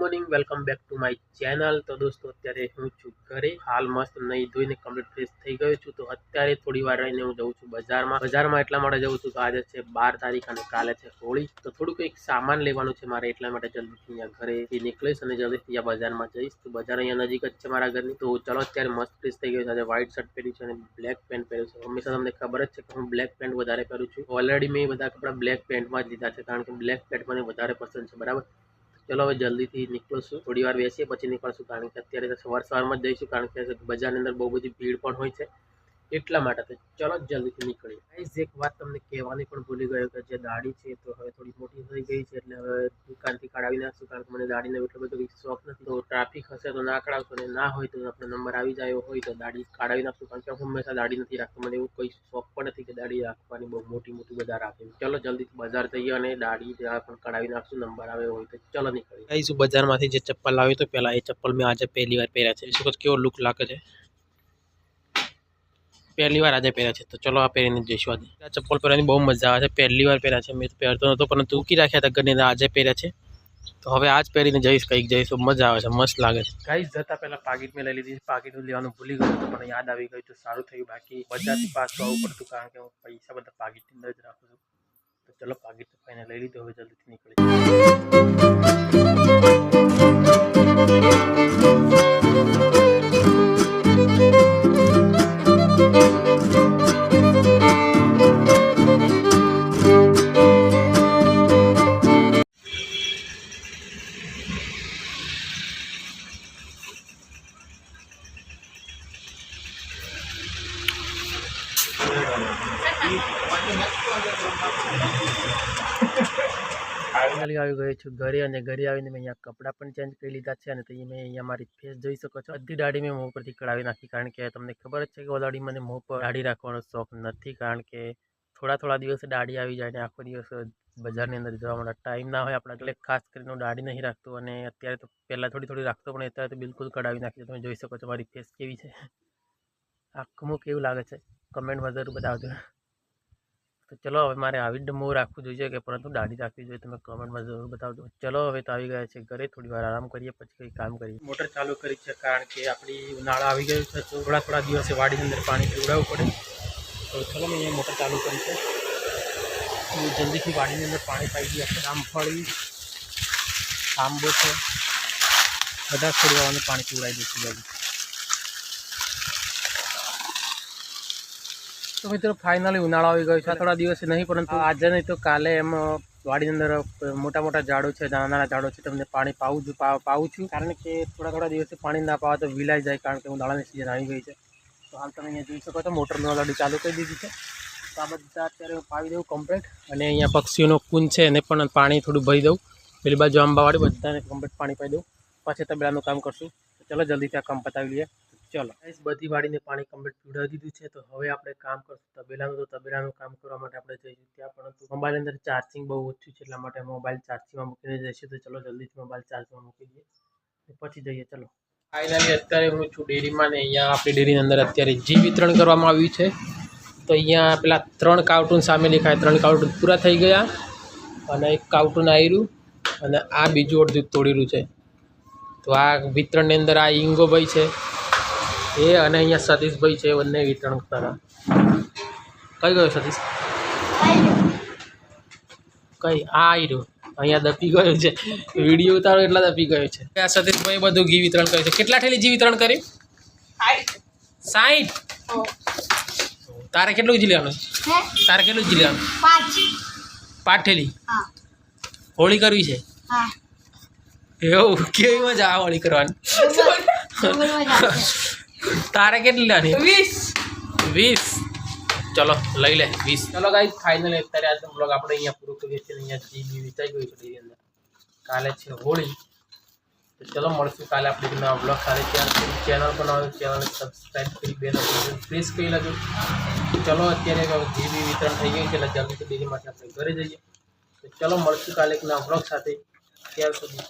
Morning, welcome back to my channel. તો દોસ્તો અત્યારે હું છું ઘરે, હાલ મસ્ત નહીં ધોઈને કમ્પ્લીટ ફ્રેશ થઈ ગયો છું। તો અત્યારે થોડી વાર રહીને હું જઉં છું બજારમાં એટલા માટે જઉં છું તો આજે છે 12 તારીખ અને કાલે છે હોળી। તો થોડું કંઈક સામાન લેવાનું છે મારે, એટલા માટે જલ્દીથી અહીંયા ઘરેથી નીકળીશ અને જલ્દીથી અહીંયા બજારમાં જઈશ। તો બજાર અહીંયા નજીક જ છે મારા ઘરની। તો ચલો અત્યારે મસ્ત ફ્રેશ થઈ ગયો છે। આજે વ્હાઇટ શર્ટ પહેર્યું છે અને બ્લેક પેન્ટ પહેર્યું છે। હંમેશા તમને ખબર જ છે કે હું બ્લેક પેન્ટ વધારે પહેરું છું। ઓલરેડી મેં બધા કપડાં બ્લેક પેન્ટમાં જ લીધા છે, કારણ કે બ્લેક પેન્ટ મને વધારે પસંદ છે, બરાબર। ચલો હવે જલ્દીથી નીકળશું, થોડી વાર બેસીએ પછી નીકળશું, કારણ કે અત્યારે સવારમાં જ જઈશું, કારણ કે બજારની અંદર બહુ બધી ભીડ પણ હોય છે એટલા માટે। તો ચલો જલ્દીથી નીકળીએ। ગાઈસ એક વાત તમને કહેવાની પણ ભૂલી ગયો કે જે દાઢી છે તો હવે થોડી મોટી થઈ ગઈ છે, એટલે હવે દુકાનથી કાઢાવી નાખશું, કારણ કે મને દાઢીનો એટલો બધો શોખ નથી। તો ટ્રાફિક હશે તો ના કઢાવશો, અને ના હોય તો આપણો નંબર આવી જાય હોય તો દાઢી કાઢાવી નાખશું, કારણ કે હું હંમેશા દાઢી નથી રાખતો। મને એવું કોઈ શોખ પણ નથી કે દાઢી રાખવાની બહુ મોટી બધા રાખે। ચલો જલ્દીથી બજાર જઈએ અને દાઢી પણ કઢાવી નાખશું, નંબર આવે હોય તો ચલો નીકળીએ। ગાઈસ બજારમાંથી જે ચપ્પલ લાવ્યો તો પહેલા, એ ચપ્પલ મેં આજે પહેલી વાર પહેર્યા છે। શું કેવો લુક લાગે છે, પહેલી વાર આજે પહેર્યા છે। તો ચલો આ પહેરીને જઈશું। આજે આ ચપ્પલ પહેરવાની બહુ મજા આવે છે, પહેલી વાર પહેર્યા છે। મેં પહેરતો નહોતો, પરંતુ મૂકી રાખ્યા હતા ઘરની અંદર, આજે પહેર્યા છે। તો હવે આજ પહેરીને જઈશ, કંઈક જઈશ, મજા આવે છે, મસ્ત લાગે છે। ગાઈસ જતા પહેલા પાકીટ મેં લઈ લીધી, પાકીટ લેવાનું ભૂલી ગયો તો પણ યાદ આવી ગયું તો સારું થયું, બાકી બજારથી પાછું આવવું પડતું, કારણ કે હું પૈસા બધા પાકીટની અંદર જ રાખું છું। તો ચલો પાકીટ ફાઈને લઈ લીધું, હવે જલ્દીથી નીકળી। ફાઇનલી આવી ગયો છું ઘરે, અને ઘરે આવીને મેં અહીંયા કપડાં પણ ચેન્જ કરી લીધા છે, અને મેં અહીંયા મારી ફેસ જોઈ શકો છો, અડધી દાઢી મેં મોં પરથી કઢાવી નાખી, કારણ કે તમને ખબર જ છે કે ઓલરેડી મને મોં પર દાઢી રાખવાનો શોખ નથી, કારણ કે થોડા દિવસે દાઢી આવી જાય ને આખો દિવસ બજારની અંદર જવા માટે ટાઈમ ના હોય આપણા, એટલે ખાસ કરીને હું દાઢી નહીં રાખતો। અને અત્યારે તો પહેલાં થોડી રાખતો, પણ અત્યારે તો બિલકુલ કઢાવી નાખી। તમે જોઈ શકો છો મારી ફેસ કેવી છે, આખું કેવું લાગે છે કમેન્ટમાં જરૂર બતાવજો। તો ચલો હવે મારે આવી જ મોં રાખવું જોઈએ કે પરંતુ દાઢી રાખવી જોઈએ, તમે કમેન્ટમાં જરૂર બતાવજો। ચલો હવે તો આવી ગયા છે ઘરે, થોડી વાર આરામ કરીએ પછી કંઈ કામ કરીએ। મોટર ચાલુ કરી છે, કારણ કે આપણી ઉનાળા આવી ગયું છે, તો થોડા દિવસે વાડીની અંદર પાણી પીવડાવવું પડે। તો ચલો મેં અહીંયા મોટર ચાલુ કરી છે, જલ્દીથી વાડીની અંદર પાણી પાઈ દઈએ। આપણે રામફળી, આંબો છે, બધા છોડવાનું પાણી પીવડાવી દઈશું બાજુ। તો મિત્રો ફાઇનલી ઉનાળો આવી ગયો છે, થોડા દિવસે નહીં પરંતુ આજે નહીં તો કાલે એમ વાડીની અંદર મોટા ઝાડો છે, નાના ઝાડો છે, તમને પાણી પાવું છું, કારણ કે થોડા દિવસે પાણી ના પાવા તો વિલાઈ જાય, કારણ કે ઉનાળાની સિઝન આવી ગઈ છે। તો હાલ તમે અહીંયા જોઈ શકો છો મોટર મેં ઓલરેડી ચાલુ કરી દીધી છે। તો આ બધા અત્યારે પાવી દઉં કમ્પ્લીટ, અને અહીંયા પક્ષીઓનો કુંજ છે એને પણ પાણી થોડું ભરી દઉં, પેલી બાજુ આંબાવાળી બધાને કમ્પ્લીટ પાણી પાઈ દઉં, પછી તબેલાનું કામ કરશું। ચલો જલ્દીથી આ કામ પતાવી લઈએ। ચલો બધી વાડીને પાણી કમ્પ્લીટ પીવડાવી દીધું છે, તો હવે આપણે કામ કરશું તબેલાનું। તો તબેલાનું કામ કરવા માટે આપણે જઈશું ત્યાં, પરંતુ મોબાઈલ અંદર ચાર્જિંગ બહુ ઓછું છે, એટલા માટે મોબાઈલ ચાર્જિંગમાં મૂકીને જઈશું। તો ચલો જલ્દીથી મોબાઈલ ચાર્જમાં મૂકી દઈએ પછી જઈએ। ચલો ફાઇનલી અત્યારે હું છું ડેરીમાં, ને અહીંયા આપણી ડેરીની અંદર અત્યારે જી વિતરણ કરવામાં આવ્યું છે। તો અહીંયા પેલા 3 કાર્ટૂન સામે દેખાય, 3 કાર્ટૂન પૂરા થઈ ગયા, અને 1 કાર્ટૂન આવ્યું, અને આ બીજું અડધું તોડેલું છે। તો આ વિતરણની અંદર આ ઈંગોભાઈ છે એ, અને અહીંયા સતીશભાઈ છે, બંને વિતરણ કરતા। કઈ ગયો સતીશ? કઈ આ આવ્યું અહીંયા દપી ગયો છે, વિડીયો ઉતારો એટલા દપી ગયો છે। આ સતીશભાઈ બધું ઘી વિતરણ કર્યું છે। કેટલા થેલી ઘી વિતરણ કર્યું? 60। તારે કેટલું ઘી લેવાનું? તારે કેટલું ઘી લેવાનું? 5 થેલી। હોળી કરવી છે? એવું કેવી મજા આવે હોળી કરવાની? તારે કેટલી લેવાની? 20। ચલો લઈ લે 20। ચલો ગાઈસ ફાઇનલી અત્યારે આજનો બ્લોગ આપણે અહીંયા પૂરો કરીએ છીએ। અહીંયા જીબી વિચાઈ ગયું છે ડેરી અંદર, કાલે છે હોળી। તો ચલો મળશું કાલે આપણે નવા બ્લોગ સાથે। ત્યાં ચેનલ બનાવો, ચેનલને સબસ્ક્રાઈબ કરી બે પ્રેસ કરી લાગ્યો। ચલો અત્યારે જીબી વિતરણ થઈ ગયું છે, એટલે જલ્દીથી ડેરીમાંથી આપણે ઘરે જઈએ। તો ચલો મળશું કાલે એક નવા બ્લોગ સાથે, ત્યાર સુધી